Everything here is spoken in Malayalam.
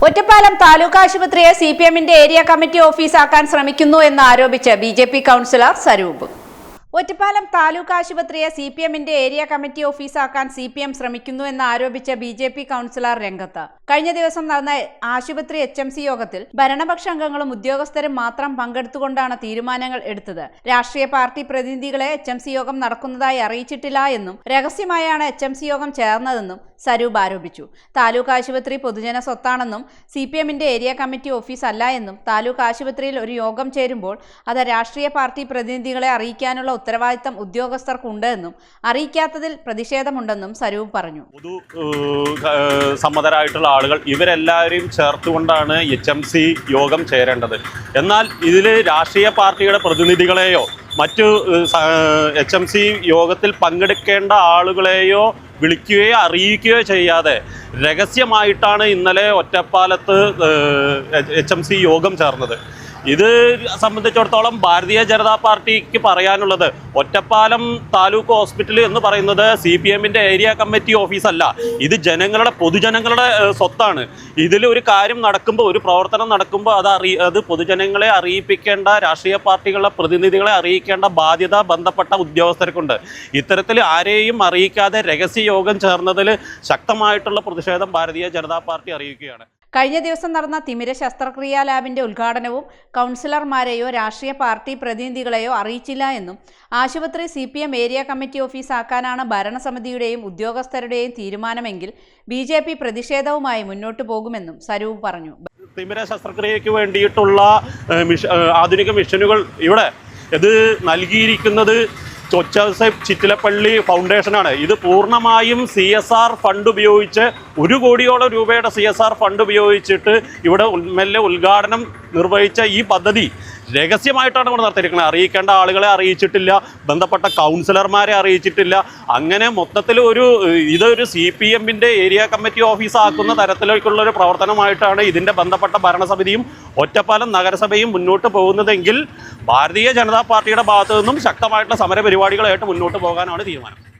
ഒറ്റപ്പാലം താലൂക്ക് ആശുപത്രിയെ സിപിഎമ്മിന്റെ ഏരിയ കമ്മിറ്റി ഓഫീസാക്കാൻ ശ്രമിക്കുന്നു എന്ന് ആരോപിച്ച് ബിജെപി കൗൺസിലർ സരൂപ്. ഒറ്റപ്പാലം താലൂക്ക് ആശുപത്രിയെ സിപിഎമ്മിന്റെ ഏരിയ കമ്മിറ്റി ഓഫീസാക്കാൻ സിപിഎം ശ്രമിക്കുന്നു എന്ന് ആരോപിച്ച ബിജെപി കൗൺസിലർ രംഗത്ത്. കഴിഞ്ഞ ദിവസം നടന്ന ആശുപത്രി HMC യോഗത്തിൽ ഭരണപക്ഷ അംഗങ്ങളും ഉദ്യോഗസ്ഥരും മാത്രം പങ്കെടുത്തുകൊണ്ടാണ് തീരുമാനങ്ങൾ എടുത്തത്. രാഷ്ട്രീയ പാർട്ടി പ്രതിനിധികളെ HMC യോഗം നടക്കുന്നതായി അറിയിച്ചിട്ടില്ല എന്നും രഹസ്യമായാണ് HMC യോഗം ചേർന്നതെന്നും സരൂപ് ആരോപിച്ചു. താലൂക്ക് ആശുപത്രി പൊതുജന സ്വത്താണെന്നും സിപിഎമ്മിന്റെ ഏരിയ കമ്മിറ്റി ഓഫീസ് അല്ല എന്നും താലൂക്ക് ആശുപത്രിയിൽ ഒരു യോഗം ചേരുമ്പോൾ അത് രാഷ്ട്രീയ പാർട്ടി പ്രതിനിധികളെ അറിയിക്കാനുള്ള ഉത്തരവാദിത്തം ഉദ്യോഗസ്ഥർക്കുണ്ട് എന്നും അറിയിക്കാത്തതിൽ പ്രതിഷേധമുണ്ടെന്നും സരൂപ് പറഞ്ഞു. സമ്മതരായിട്ടുള്ള ആളുകൾ ഇവരെല്ലാവരെയും ചേർത്തുകൊണ്ടാണ് HMC യോഗം ചേരേണ്ടത്. എന്നാൽ ഇതിൽ രാഷ്ട്രീയ പാർട്ടിയുടെ പ്രതിനിധികളെയോ മറ്റു HMC യോഗത്തിൽ പങ്കെടുക്കേണ്ട ആളുകളെയോ വിളിക്കുകയോ അറിയിക്കുകയോ ചെയ്യാതെ രഹസ്യമായിട്ടാണ് ഇന്നലെ ഒറ്റപ്പാലത്ത് HMC യോഗം ചേർന്നത്. ഇത് സംബന്ധിച്ചിടത്തോളം ഭാരതീയ ജനതാ പാർട്ടിക്ക് പറയാനുള്ളത്, ഒറ്റപ്പാലം താലൂക്ക് ഹോസ്പിറ്റൽ എന്ന് പറയുന്നത് CPMന്റെ ഏരിയ കമ്മിറ്റി ഓഫീസല്ല. ഇത് പൊതുജനങ്ങളുടെ സ്വത്താണ്. ഇതിൽ ഒരു കാര്യം നടക്കുമ്പോൾ, ഒരു പ്രവർത്തനം നടക്കുമ്പോൾ അത് പൊതുജനങ്ങളെ അറിയിപ്പിക്കേണ്ട, രാഷ്ട്രീയ പാർട്ടികളുടെ പ്രതിനിധികളെ അറിയിക്കേണ്ട ബാധ്യത ബന്ധപ്പെട്ട ഉദ്യോഗസ്ഥർക്കുണ്ട്. ഇത്തരത്തിൽ ആരെയും അറിയിക്കാതെ രഹസ്യ യോഗം ചേർന്നതിൽ ശക്തമായിട്ടുള്ള പ്രതിഷേധം ഭാരതീയ ജനതാ പാർട്ടി അറിയിക്കുകയാണ്. കഴിഞ്ഞ ദിവസം നടന്ന തിമിര ശസ്ത്രക്രിയാ ലാബിന്റെ ഉദ്ഘാടനവും കൗൺസിലർമാരെയോ രാഷ്ട്രീയ പാർട്ടി പ്രതിനിധികളെയോ അറിയിച്ചില്ല എന്നും ആശുപത്രി CPM ഏരിയ കമ്മിറ്റി ഓഫീസാക്കാനാണ് ഭരണസമിതിയുടെയും ഉദ്യോഗസ്ഥരുടെയും തീരുമാനമെങ്കിൽ BJP പ്രതിഷേധവുമായി മുന്നോട്ടു പോകുമെന്നും സരൂപ് പറഞ്ഞു. തിമിര ശസ്ത്രക്രിയയ്ക്ക് വേണ്ടിയിട്ടുള്ള ആധുനിക മെഷീനുകൾ ഇവിടെ ഇത് നൽകിയിരിക്കുന്നത് കൊച്ചൗസേപ്പ് ചിറ്റിലപ്പള്ളി ഫൗണ്ടേഷനാണ്. ഇത് പൂർണ്ണമായും CSR ഫണ്ട് ഉപയോഗിച്ച് 1 കോടിയോളം രൂപയുടെ CSR ഫണ്ട് ഉപയോഗിച്ചിട്ട് ഇവിടെ ഉദ്ഘാടനം നിർവഹിച്ച ഈ പദ്ധതി രഹസ്യമായിട്ടാണ് ഇവിടെ നടത്തിയിരിക്കുന്നത്. അറിയിക്കേണ്ട ആളുകളെ അറിയിച്ചിട്ടില്ല, ബന്ധപ്പെട്ട കൗൺസിലർമാരെ അറിയിച്ചിട്ടില്ല. അങ്ങനെ മൊത്തത്തിൽ ഇതൊരു CPMന്റെ ഏരിയ കമ്മിറ്റി ഓഫീസ് ആക്കുന്ന തരത്തിലേക്കുള്ളൊരു പ്രവർത്തനമായിട്ടാണ് ഇതിൻ്റെ ബന്ധപ്പെട്ട ഭരണസമിതിയും ഒറ്റപ്പാലം നഗരസഭയും മുന്നോട്ട് പോകുന്നതെങ്കിൽ ഭാരതീയ ജനതാ പാർട്ടിയുടെ ഭാഗത്തു നിന്നും ശക്തമായിട്ടുള്ള സമര പരിപാടികളായിട്ട് മുന്നോട്ട് പോകാനാണ് തീരുമാനം.